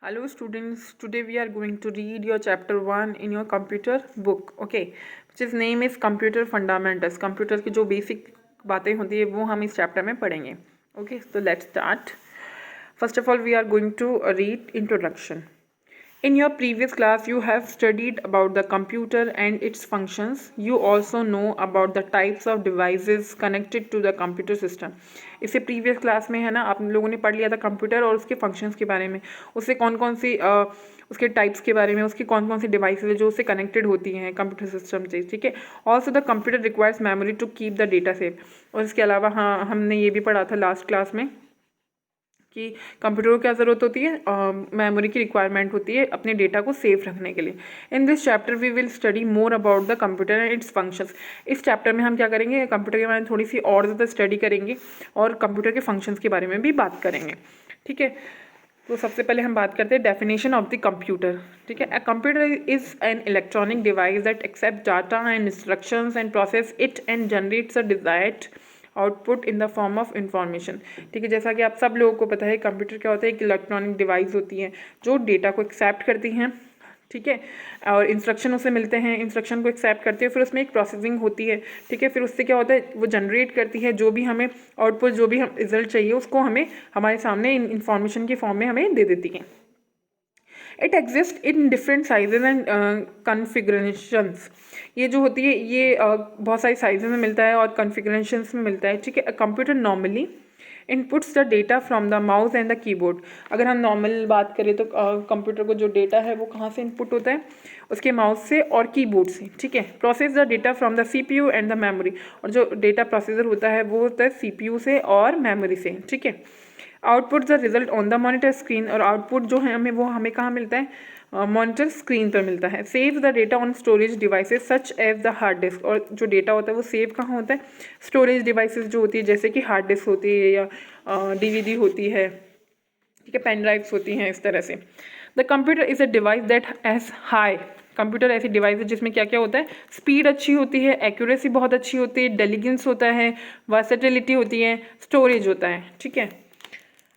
Hello students, today we are going to read your chapter 1 in your computer book, okay, which is name is Computer Fundamentals. Computer की जो basic बातें होती है वो हम इस चैप्टर में पढ़ेंगे. Okay, so let's start. First of all, we are going to read introduction. In your previous class, you have studied about the computer and its functions. You also know about the types of devices connected to the computer system. इससे previous class में है ना, आप लोगों ने पढ़ लिया था कंप्यूटर और उसके फंक्शंस के बारे में, उससे कौन कौन सी उसके टाइप्स के बारे में, उसकी कौन कौन सी डिवाइसेज है जो उससे कनेक्टेड होती हैं कंप्यूटर सिस्टम से. ठीक है. Also the computer requires memory to keep the data safe. और इसके अलावा हाँ, हमने ये भी पढ़ा था लास्ट क्लास में कि कंप्यूटर को क्या ज़रूरत होती है, मेमोरी की रिक्वायरमेंट होती है अपने डेटा को सेफ रखने के लिए. In this chapter we will study more about the computer and its functions. इस चैप्टर में हम क्या करेंगे, कंप्यूटर के बारे में थोड़ी सी और ज़्यादा स्टडी करेंगे और कंप्यूटर के फंक्शंस के बारे में भी बात करेंगे. ठीक है. तो सबसे पहले हम बात करते हैं डेफिनेशन ऑफ द कंप्यूटर. ठीक है. A computer is an electronic device that accept data and instructions and process it and generates a desired output in the form of information. ठीक है. जैसा कि आप सब लोगों को पता है, कंप्यूटर क्या होता है, एक इलेक्ट्रॉनिक डिवाइस होती है जो डेटा को एक्सेप्ट करती हैं. ठीक है. और इंस्ट्रक्शन उसे मिलते हैं, इंस्ट्रक्शन को एक्सेप्ट करती है, फिर उसमें एक प्रोसेसिंग होती है. ठीक है. फिर उससे क्या होता है, वो जनरेट करती है जो भी हमें आउटपुट, जो भी हम रिजल्ट चाहिए उसको हमें हमारे सामने इंफॉर्मेशन के फॉर्म में हमें दे देती है. It exist in different sizes and configurations. ये जो होती है ये बहुत सारी साइजेज में मिलता है और कॉन्फ़िगरेशंस में मिलता है. ठीक है. Computer normally inputs the data from the mouse and the keyboard. अगर हम नॉर्मल बात करें तो कंप्यूटर को जो डेटा है वो कहाँ से इनपुट होता है, उसके माउस से और कीबोर्ड से. ठीक है. Process the data from the CPU and the memory. और जो डेटा प्रोसेसर होता है वो होता है CPU से और मेमोरी से. ठीक है. Output the result on the monitor screen. और आउटपुट जो है हमें कहाँ मिलता है, मॉनिटर स्क्रीन पर मिलता है. Save the data on storage devices such as the hard disk. और जो डेटा होता है वो सेव कहाँ होता है, स्टोरेज डिवाइसेस जो होती है, जैसे कि हार्ड डिस्क होती है या DVD होती है. ठीक है. पेन ड्राइव्स होती हैं. इस तरह से the computer is a device that has high. Computer ऐसी डिवाइस है जिसमें क्या क्या होता है, स्पीड अच्छी होती है, एक्यूरेसी बहुत अच्छी होती है, इंटेलिजेंस होता है, वर्सेटिलिटी होती है, स्टोरेज होता है. ठीक है.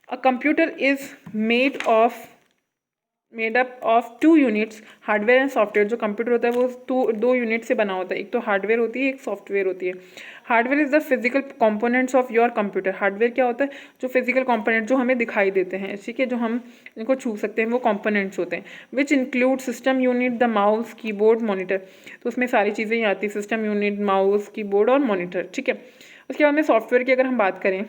A computer is made up of two units, hardware and software. जो कंप्यूटर होता है वो दो यूनिट से बना होता है. एक तो हार्डवेयर होती है, एक सॉफ्टवेयर होती है. Hardware is the physical components of your computer. Hardware क्या होता है, जो फिजिकल कंपोनेंट जो हमें दिखाई देते हैं. ठीक है. जो हम इनको छू सकते हैं वो कंपोनेंट्स होते हैं. Which include system unit, the mouse, keyboard, monitor. तो उसमें सारी चीज़ें ही आती है, सिस्टम यूनिट, माउस, कीबोर्ड और मॉनिटर. ठीक है. उसके बाद में सॉफ्टवेयर की अगर हम बात करें,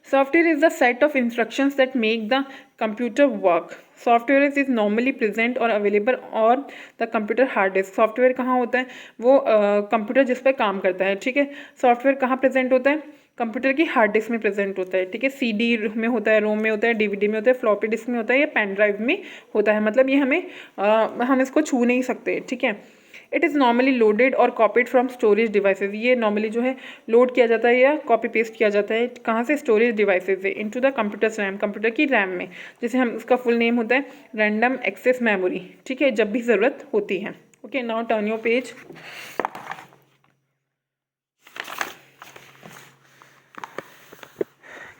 software is the set of instructions that make the computer work. Software is normally present or available on the computer hard disk. Software कहाँ होता है, वो कंप्यूटर जिस पर काम करता है. ठीक है. सॉफ्टवेयर कहाँ प्रेजेंट होता है, कंप्यूटर की हार्ड डिस्क में प्रेजेंट होता है. ठीक है. CD में होता है, रोम में होता है, DVD में होता है, फ्लॉपी डिस्क में होता है या पेन ड्राइव में होता है. मतलब ये हम इसको छू नहीं सकते. ठीक है. इट इज़ नॉर्मली लोडेड और कॉपीड फ्रॉम स्टोरेज डिवाइसेज. ये नॉर्मली जो है लोड किया जाता है या कॉपी पेस्ट किया जाता है कहाँ से, स्टोरेज डिवाइसेज से, into the computer RAM, computer की रैम में, जिसे हम उसका फुल नेम होता है रैंडम एक्सेस मेमोरी. ठीक है. जब भी ज़रूरत होती है. Okay. Now turn your page.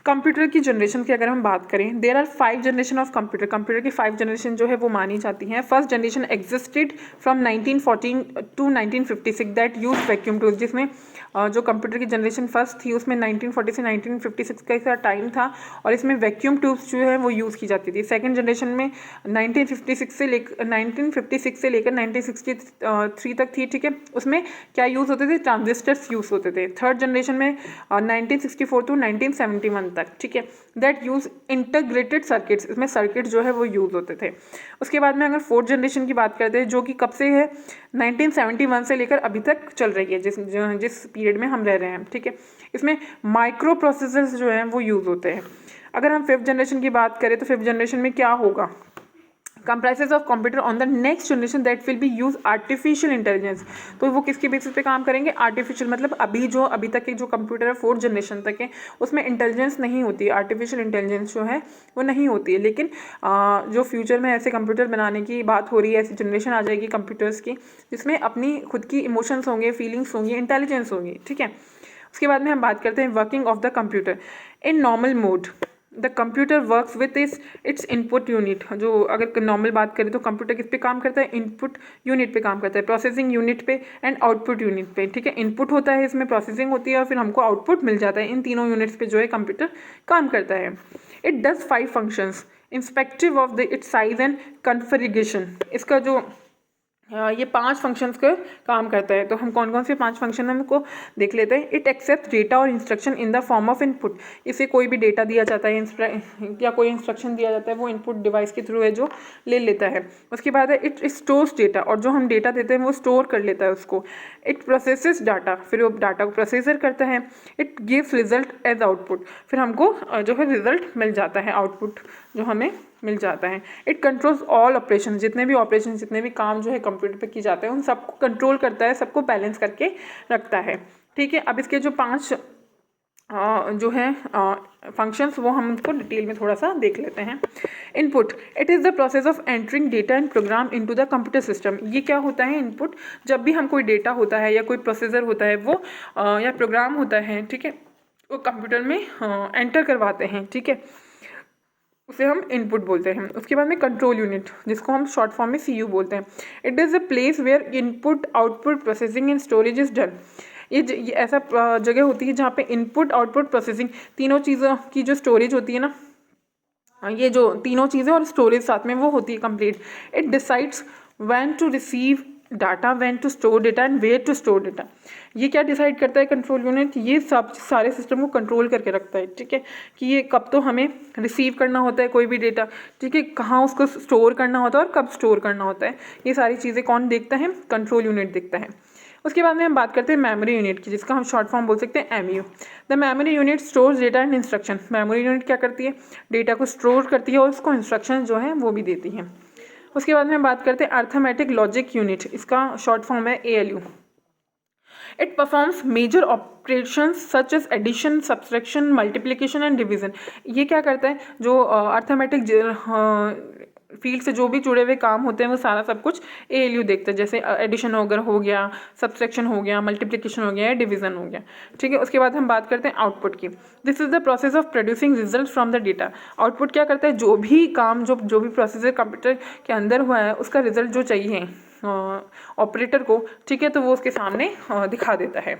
Computer की जनरेशन की अगर हम बात करें, there are 5 generation of computer. Computer की 5 जनरेशन जो है वो मानी जाती हैं. First generation existed from 1914 to 1956 that use vacuum tools. जिसमें जो कंप्यूटर की जनरेशन फर्स्ट थी उसमें 1940 से 1956 का ऐसा टाइम था और इसमें वैक्यूम ट्यूब्स जो है वो यूज़ की जाती थी. सेकेंड जनरेशन में 1956 से लेकर 1963 तक थी. ठीक है. उसमें क्या यूज़ होते थे, ट्रांजिस्टर्स यूज़ होते थे. थर्ड जनरेशन में 1964 टू 1971 तक. ठीक है. That use integrated circuits. इसमें सर्किट जो है वो यूज़ होते थे. उसके बाद में अगर फोर्थ जनरेशन की बात करते हैं जो कि कब से है, 1971 से लेकर अभी तक चल रही है, जिस पीरियड में हम रह रहे हैं. ठीक है. इसमें माइक्रो प्रोसेसर्स जो हैं वो यूज़ होते हैं. अगर हम फिफ्थ जनरेशन की बात करें तो फिफ्थ जनरेशन में क्या होगा, comprises of computer on the next generation that will be use artificial intelligence. तो वो किसके बेसिस पे काम करेंगे, आर्टिफिशियल. मतलब अभी तक के जो कंप्यूटर है फोर्थ जनरेशन तक है उसमें इंटेलिजेंस नहीं होती है, आर्टिफिशियल इंटेलिजेंस जो है वो नहीं होती है. लेकिन जो फ्यूचर में ऐसे कंप्यूटर बनाने की बात हो रही है, ऐसी जनरेशन आ जाएगी कंप्यूटर्स की जिसमें अपनी खुद की इमोशंस होंगे, फीलिंग्स होंगी, इंटेलिजेंस होगी. ठीक है. उसके बाद में हम बात करते हैं working of the computer in normal mode. The computer works with its input unit. जो अगर नॉर्मल बात करें तो कंप्यूटर किस पे काम करता है, इनपुट यूनिट पे काम करता है, प्रोसेसिंग यूनिट पे एंड आउटपुट यूनिट पे, ठीक है। इनपुट होता है, इसमें प्रोसेसिंग होती है और फिर हमको आउटपुट मिल जाता है। इन तीनों यूनिट्स पे जो है कंप्यूटर काम करता है। It does 5 functions irrespective of the its size and configuration. इसका जो ये 5 फंक्शंस का काम करता है। तो हम कौन कौन से 5 फंक्शन हमको देख लेते हैं। इट एक्सेप्ट डेटा और instruction in the form of input. इसे कोई भी डेटा दिया जाता है या कोई इंस्ट्रक्शन दिया जाता है, वो इनपुट डिवाइस के थ्रू है जो ले लेता है। उसके बाद है इट स्टोर्स डेटा, और जो हम डेटा देते हैं वो स्टोर कर लेता है उसको। इट प्रोसेसेस डाटा, फिर वो डाटा को प्रोसेसर करता है। It gives result as output, फिर हमको जो है रिजल्ट मिल जाता है, आउटपुट जो हमें मिल जाता है। इट कंट्रोल्स ऑल ऑपरेशन, जितने भी काम जो है कंप्यूटर पे किए जाते हैं उन सबको कंट्रोल करता है, सबको बैलेंस करके रखता है, ठीक है। अब इसके जो 5 जो है फंक्शंस वो हम उनको डिटेल में थोड़ा सा देख लेते हैं। Input, it is the process of entering data and programme into the computer system. ये क्या होता है इनपुट, जब भी हम कोई डेटा होता है या कोई प्रोसेसर होता है वो या प्रोग्राम होता है, ठीक है, वो कंप्यूटर में एंटर करवाते हैं, ठीक है, उसे हम इनपुट बोलते हैं। उसके बाद में कंट्रोल यूनिट, जिसको हम शॉर्ट फॉर्म में CU बोलते हैं। It is a place where input output processing and storage is done. ये ऐसा जगह होती है जहाँ पे इनपुट आउटपुट प्रोसेसिंग तीनों चीज़ों की जो स्टोरेज होती है ना, ये जो तीनों चीज़ें और स्टोरेज साथ में वो होती है complete. It decides when to receive data, when to store data and where to store data. ये क्या डिसाइड करता है कंट्रोल यूनिट, ये सब सारे सिस्टम को कंट्रोल करके रखता है, ठीक है, कि ये कब तो हमें रिसीव करना होता है कोई भी डेटा, ठीक है, कहाँ उसको स्टोर करना होता है और कब स्टोर करना होता है। ये सारी चीज़ें कौन देखता है, कंट्रोल यूनिट देखता है। उसके बाद में हम बात करते हैं मेमोरी यूनिट की, जिसका हम शॉर्ट फॉर्म बोल सकते हैं MU। The memory unit stores data and instruction. Memory unit क्या करती है, डेटा को स्टोर करती है और उसको इंस्ट्रक्शन जो है वो भी देती है। उसके बाद में हम बात करते हैं अर्थमेटिक लॉजिक यूनिट, इसका शॉर्ट फॉर्म है ALU। It performs major operations such as addition, subtraction, multiplication and division. ये क्या करता है, जो अर्थमेटिक फील्ड से जो भी जुड़े हुए काम होते हैं वो सारा सब कुछ ALU देखता है, जैसे एडिशन वगैरह हो गया, सब्सट्रैक्शन हो गया, मल्टीप्लिकेशन हो गया या डिवीजन हो गया, ठीक है। उसके बाद हम बात करते हैं आउटपुट की। This is the process of producing result from the data. Output क्या करता है, जो भी काम जो भी प्रोसेसर कंप्यूटर के अंदर हुआ है उसका रिजल्ट जो चाहिए ऑपरेटर को, ठीक है, तो वो उसके सामने दिखा देता है।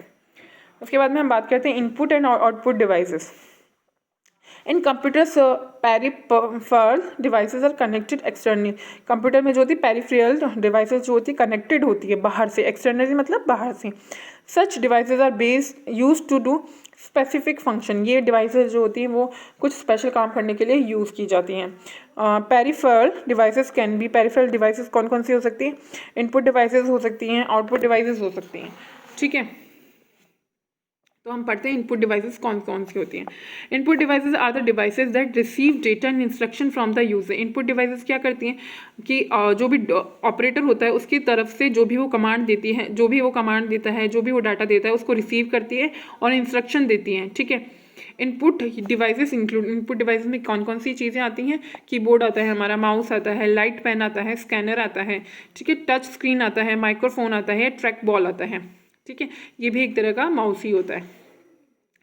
उसके बाद में हम बात करते हैं input and output devices. In computers peripheral devices are connected externally. Computer में जो होती है पेरिफेरल डिवाइसेस जो होती है कनेक्टेड होती है बाहर से, एक्सटर्नली मतलब बाहर से। Such devices are based use to do specific function. ये डिवाइसेस जो होती हैं वो कुछ स्पेशल काम करने के लिए यूज़ की जाती हैं। Peripheral devices can be, peripheral devices कौन कौन सी हो सकती हैं, इनपुट डिवाइसेस हो सकती हैं, आउटपुट डिवाइसेस हो सकती हैं, ठीक है। तो हम पढ़ते हैं इनपुट डिवाइसेस कौन कौन सी होती हैं। Input devices are the devices that receive data and instruction from the user. Input devices क्या करती हैं कि जो भी ऑपरेटर होता है उसकी तरफ से जो भी वो कमांड देती है, जो भी वो कमांड देता है, जो भी वो डाटा देता है उसको रिसीव करती है और इंस्ट्रक्शन देती हैं, ठीक है। Input devices include, input devices में कौन कौन सी चीज़ें आती हैं, कीबोर्ड आता है हमारा, माउस आता है, लाइट पेन आता है, स्कैनर आता है, ठीक है, टच स्क्रीन आता है, माइक्रोफोन आता है, ट्रैक बॉल आता है, ठीक है, ये भी एक तरह का माउस ही होता है।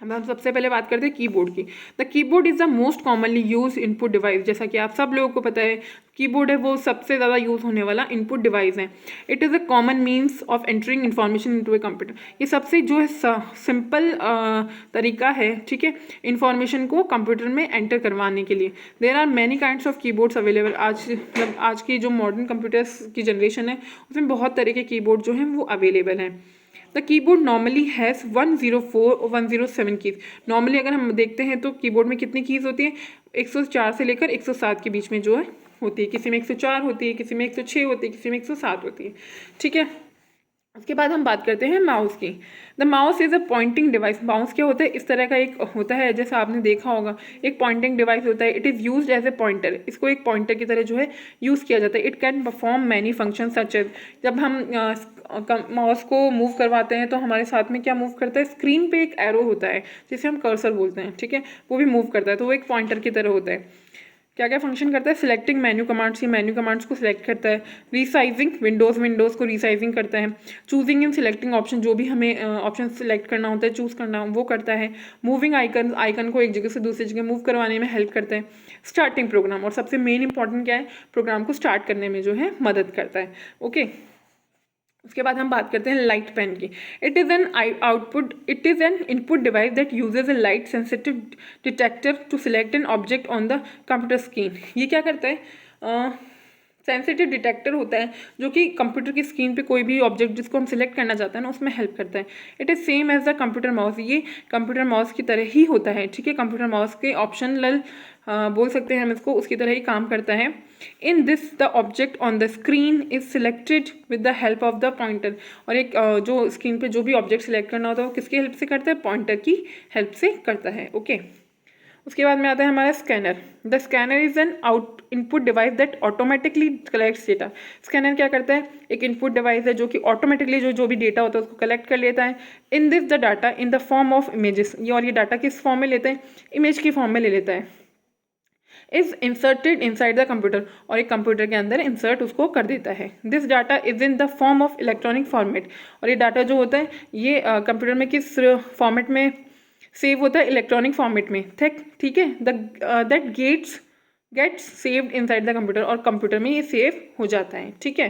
हम सबसे पहले बात करते हैं कीबोर्ड की। The keyboard is the most commonly use input device. जैसा कि आप सब लोगों को पता है कीबोर्ड है वो सबसे ज़्यादा यूज़ होने वाला इनपुट डिवाइस है। It is a common means of entering information into a computer. ये सबसे जो है सिंपल तरीका है, ठीक है, इन्फॉर्मेशन को कंप्यूटर में एंटर करवाने के लिए। There are many kinds of keyboards available. आज की जो मॉडर्न कंप्यूटर्स की जनरेशन है उसमें बहुत तरह के कीबोर्ड जो हैं वो अवेलेबल हैं। द कीबोर्ड नॉर्मली हैज़ 104 और 107 कीज़। नॉर्मली अगर हम देखते हैं तो कीबोर्ड में कितनी कीज़ होती हैं, 104 से लेकर 107 के बीच में जो है होती है। किसी में 104 होती है, किसी में 106 होती है, किसी में 107 होती है, ठीक है। उसके बाद हम बात करते हैं माउस की। The mouse is a pointing device. Mouse क्या होता है, इस तरह का एक होता है, जैसा आपने देखा होगा एक पॉइंटिंग डिवाइस होता है। It is used as a pointer. इसको एक पॉइंटर की तरह जो है यूज़ किया जाता है। It can perform many function such as, जब हम माउस को मूव करवाते हैं तो हमारे साथ में क्या मूव करता है, स्क्रीन पे एक एरो होता है जिसे हम कर्सर बोलते हैं, ठीक है, वो भी मूव करता है, तो वो एक पॉइंटर की तरह होता है। क्या क्या फंक्शन करता है, सिलेक्टिंग मेन्यू कमांड्स, ये मेन्यू कमांड्स को सिलेक्ट करता है, रीसाइजिंग विंडोज़ को रीसाइजिंग करता है, चूजिंग इन सिलेक्टिंग ऑप्शन, जो भी हमें ऑप्शन सिलेक्ट करना होता है, चूज़ करना वो करता है, मूविंग आइकन को एक जगह से दूसरी जगह मूव करवाने में हेल्प करता है, स्टार्टिंग प्रोग्राम, और सबसे मेन इंपॉर्टेंट क्या है, प्रोग्राम को स्टार्ट करने में जो है मदद करता है। ओके, उसके बाद हम बात करते हैं लाइट पेन की। It is an input device that uses a light sensitive detector to select an object on the computer screen. ये क्या करता है, सेंसिटिव डिटेक्टर होता है जो कि कंप्यूटर की स्क्रीन पे कोई भी ऑब्जेक्ट जिसको हम सिलेक्ट करना चाहते हैं ना उसमें हेल्प करता है। It is same as the computer mouse, ये कंप्यूटर माउस की तरह ही होता है, ठीक है, कंप्यूटर माउस के ऑप्शनल बोल सकते हैं हम इसको, उसकी तरह ही काम करता है। In this the object on the screen is selected with the help of the pointer, और एक जो स्क्रीन पे जो भी ऑब्जेक्ट सिलेक्ट करना होता है वो किसकी हेल्प से करता है, पॉइंटर की हेल्प से करता है। ओके, उसके बाद में आता है हमारा scanner. The scanner is an input device that automatically collects data. Scanner क्या करता है, एक इनपुट डिवाइस है जो कि ऑटोमेटिकली जो भी डेटा होता है उसको कलेक्ट कर लेता है। In this the data in the form of images, ये और ये डाटा किस फॉर्म में लेता है, इमेज की फॉर्म में ले लेता है। Is inserted inside the computer, और एक कंप्यूटर के अंदर इंसर्ट उसको कर देता है। This data is in the form of electronic format, और ये डाटा जो होता है ये कंप्यूटर में किस फॉर्मेट में सेव होता है, इलेक्ट्रॉनिक फॉर्मेट में, ठीक है, that gets saved inside the computer, और कंप्यूटर में ये सेव हो जाता है, ठीक है।